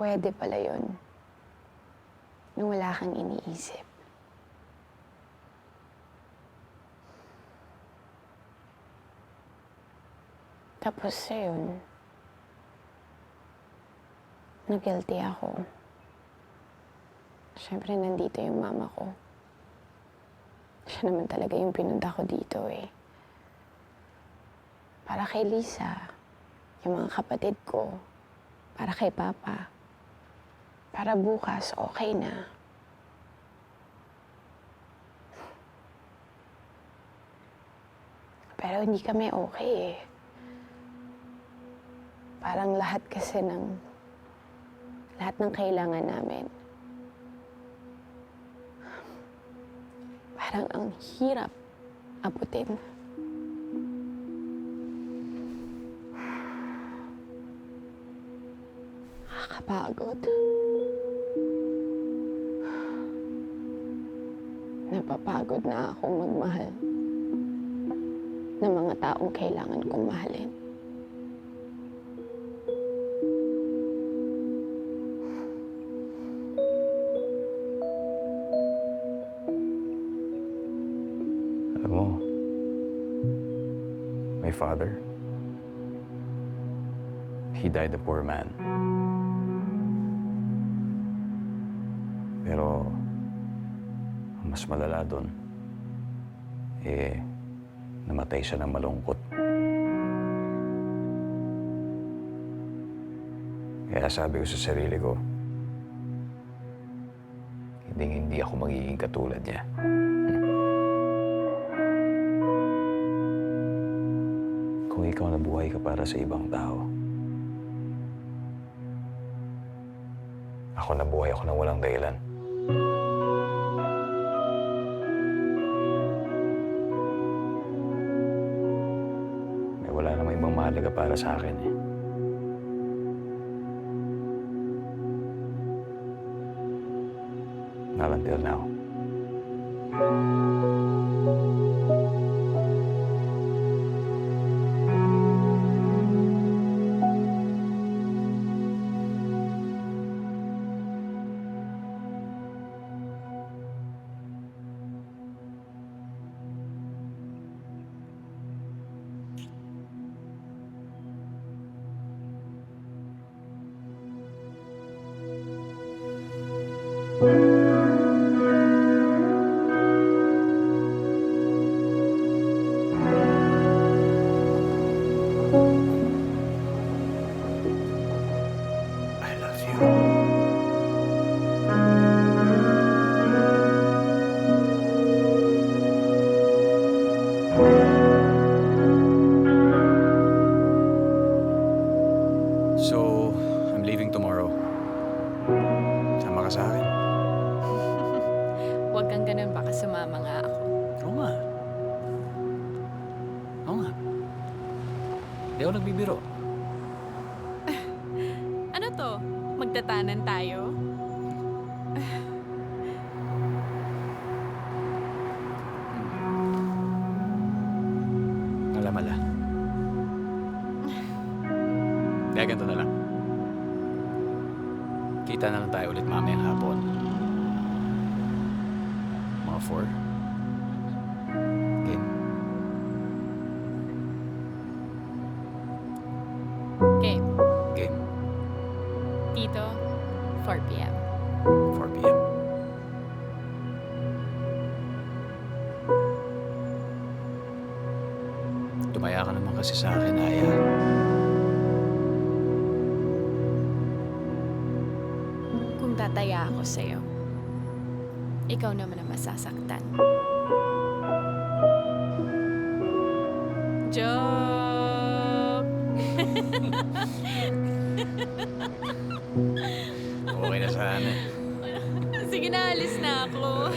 Pwede pala yun. Nung wala kang iniisip. Tapos yun, na-guilty ako. Siyempre, nandito yung mama ko. Siya naman talaga yung pinunta ko dito eh. Para kay Lisa, yung mga kapatid ko, para kay Papa. Para bukas, okay na. Pero hindi kami okay eh. Parang lahat ng kailangan namin. Parang ang hirap abutin. Nakakapagod. Napapagod na akong magmahal ng mga taong kailangan kong mahalin. Alam mo, my father, he died a poor man. Pero, ang mas malala doon, namatay siya ng malungkot. Kaya sabi ko sa sarili ko, hindi ako magiging katulad niya. Kung ikaw nabuhay ka para sa ibang tao, ako nabuhay ako nang walang dahilan. May wala namang ibang mahalaga para sa akin eh. Not until now. I love you. So, I'm leaving tomorrow. Sama ka sa akin? Huwag kang ganun, baka sumama nga ako. Oo nga. Oo nga. Hindi ako nagbibiro. Ano to? Magtatanan tayo? Alamala. Kaya ganito na lang. Kita na lang tayo ulit mamayang hapon. Mga 4. Game. Game. Game. Tito, 4 p.m. 4 p.m. Tumaya ka naman kasi sa akin, Aya. Kung tataya ako sa'yo, ikaw naman ang masasaktan. Joke! Okay na sana. Sige na, alis na ako.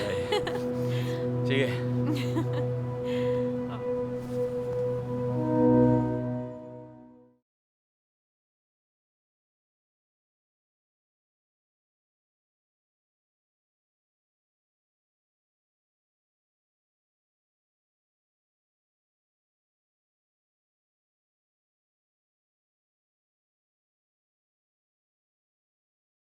Sige.